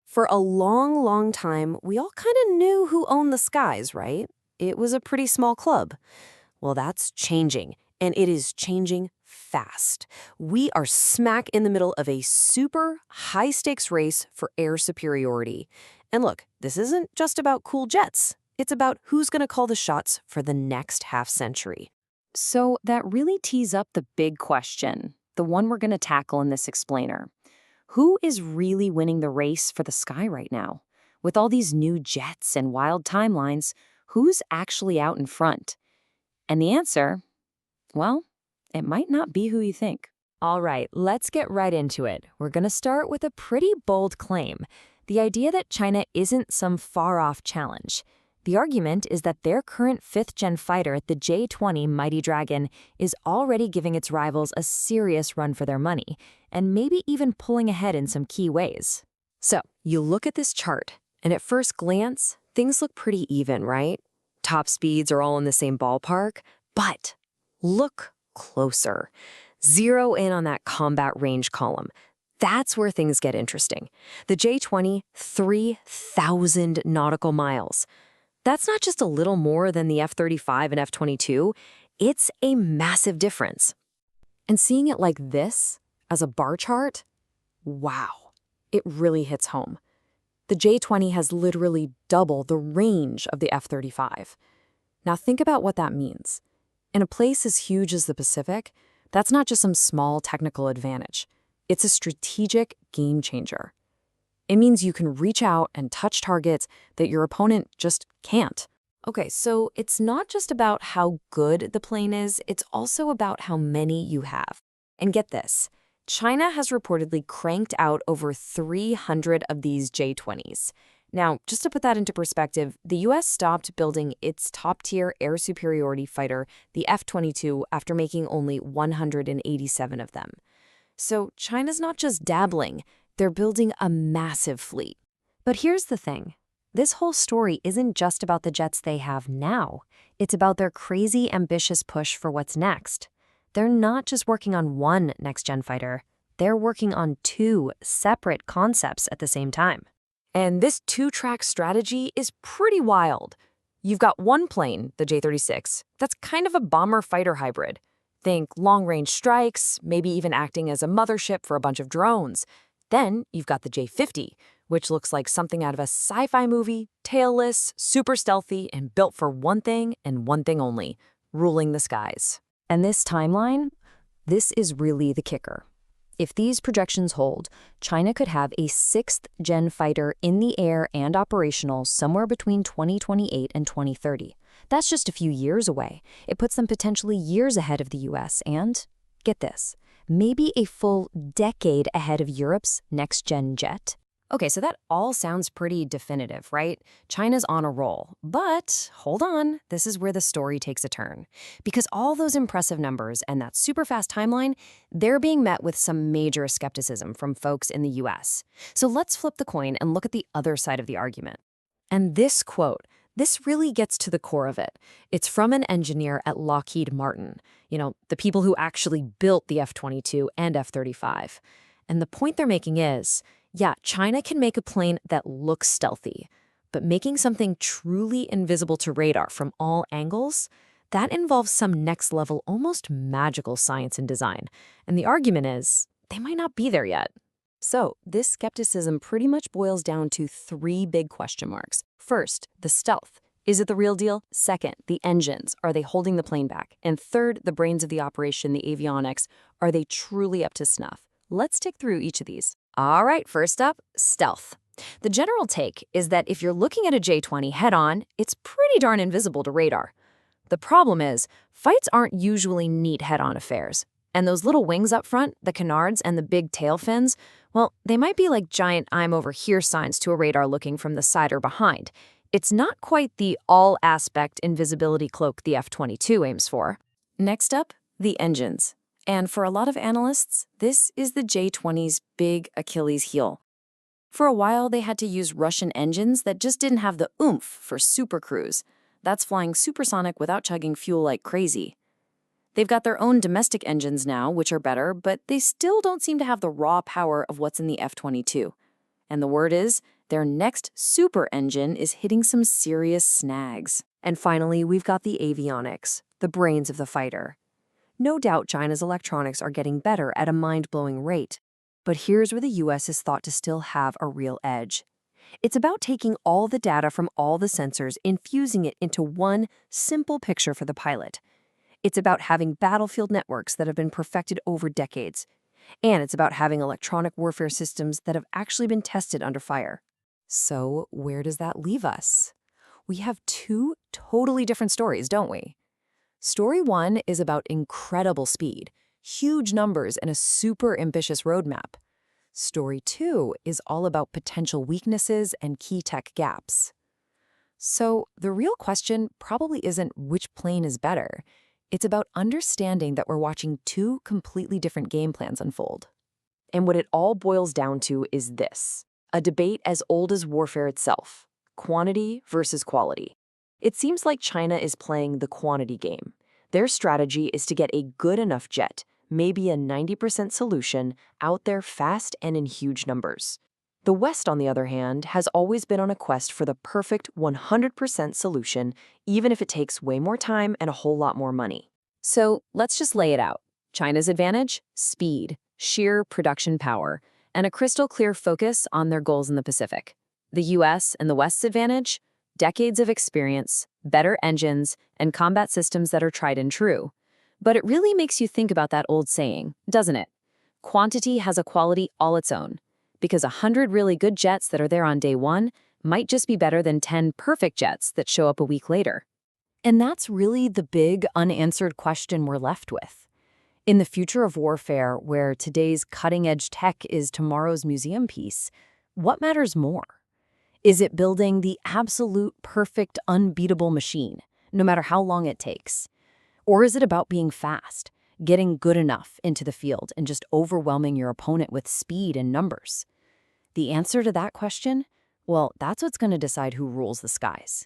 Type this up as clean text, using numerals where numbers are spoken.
For a long, long time, we all kind of knew who owned the skies, right? It was a pretty small club. Well, that's changing, and it is changing fast. We are smack in the middle of a super high-stakes race for air superiority. And look, this isn't just about cool jets. It's about who's going to call the shots for the next half-century. So that really tees up the big question, the one we're going to tackle in this explainer. Who is really winning the race for the sky right now? With all these new jets and wild timelines, who's actually out in front? And the answer, well, it might not be who you think. All right, let's get right into it. We're going to start with a pretty bold claim, the idea that China isn't some far-off challenge. The argument is that their current fifth-gen fighter, the J-20 Mighty Dragon, is already giving its rivals a serious run for their money, and maybe even pulling ahead in some key ways. So, you look at this chart, and at first glance, things look pretty even, right? Top speeds are all in the same ballpark, but look closer. Zero in on that combat range column. That's where things get interesting. The J-20, 3,000 nautical miles. That's not just a little more than the F-35 and F-22. It's a massive difference. And seeing it like this, as a bar chart, wow, it really hits home. The J-20 has literally double the range of the F-35. Now think about what that means. In a place as huge as the Pacific, that's not just some small technical advantage. It's a strategic game changer. It means you can reach out and touch targets that your opponent just can't. Okay, so it's not just about how good the plane is, it's also about how many you have. And get this, China has reportedly cranked out over 300 of these J-20s. Now, just to put that into perspective, the US stopped building its top-tier air superiority fighter, the F-22, after making only 187 of them. So China's not just dabbling, they're building a massive fleet. But here's the thing. This whole story isn't just about the jets they have now. It's about their crazy, ambitious push for what's next. They're not just working on one next-gen fighter. They're working on two separate concepts at the same time. And this two-track strategy is pretty wild. You've got one plane, the J-36, that's kind of a bomber-fighter hybrid. Think long-range strikes, maybe even acting as a mothership for a bunch of drones. Then you've got the J-50, which looks like something out of a sci-fi movie, tailless, super stealthy, and built for one thing and one thing only, ruling the skies. And this timeline? This is really the kicker. If these projections hold, China could have a sixth-gen fighter in the air and operational somewhere between 2028 and 2030. That's just a few years away. It puts them potentially years ahead of the US and, get this, maybe a full decade ahead of Europe's next-gen jet. Okay, so that all sounds pretty definitive, right? China's on a roll. But hold on, this is where the story takes a turn. Because all those impressive numbers and that super fast timeline, they're being met with some major skepticism from folks in the US. So let's flip the coin and look at the other side of the argument. And this quote, this really gets to the core of it. It's from an engineer at Lockheed Martin, the people who actually built the F-22 and F-35. And the point they're making is, yeah, China can make a plane that looks stealthy, but making something truly invisible to radar from all angles, that involves some next-level, almost magical science and design. And the argument is, they might not be there yet. So this skepticism pretty much boils down to three big question marks. First, the stealth. Is it the real deal? Second, the engines. Are they holding the plane back? And third, the brains of the operation, the avionics. Are they truly up to snuff? Let's tick through each of these. All right, first up, stealth. The general take is that if you're looking at a J-20 head-on, it's pretty darn invisible to radar. The problem is, fights aren't usually neat head-on affairs. And those little wings up front, the canards and the big tail fins, well, they might be like giant I'm over here signs to a radar looking from the side or behind. It's not quite the all-aspect invisibility cloak the F-22 aims for. Next up, the engines. And for a lot of analysts, this is the J-20's big Achilles heel. For a while, they had to use Russian engines that just didn't have the oomph for supercruise. That's flying supersonic without chugging fuel like crazy. They've got their own domestic engines now, which are better, but they still don't seem to have the raw power of what's in the F-22. And the word is, Their next super engine is hitting some serious snags. And finally, we've got the avionics, the brains of the fighter. No doubt China's electronics are getting better at a mind-blowing rate. But here's where the US is thought to still have a real edge. It's about taking all the data from all the sensors, infusing it into one simple picture for the pilot. It's about having battlefield networks that have been perfected over decades. And it's about having electronic warfare systems that have actually been tested under fire. So where does that leave us? We have two totally different stories, don't we? Story one is about incredible speed, huge numbers, and a super ambitious roadmap. Story two is all about potential weaknesses and key tech gaps. So the real question probably isn't which plane is better. It's about understanding that we're watching two completely different game plans unfold. And what it all boils down to is this: a debate as old as warfare itself: quantity versus quality. It seems like China is playing the quantity game. Their strategy is to get a good enough jet, maybe a 90% solution, out there fast and in huge numbers. The West, on the other hand, has always been on a quest for the perfect 100% solution, even if it takes way more time and a whole lot more money. So let's just lay it out. China's advantage? Speed, sheer production power, and a crystal clear focus on their goals in the Pacific. The US and the West's advantage? Decades of experience, better engines, and combat systems that are tried and true. But it really makes you think about that old saying, doesn't it? Quantity has a quality all its own, because 100 really good jets that are there on day one might just be better than 10 perfect jets that show up a week later. And that's really the big unanswered question we're left with. In the future of warfare, where today's cutting-edge tech is tomorrow's museum piece, what matters more? Is it building the absolute perfect, unbeatable machine, no matter how long it takes? Or is it about being fast, getting good enough into the field, and just overwhelming your opponent with speed and numbers? The answer to that question? Well, that's what's going to decide who rules the skies.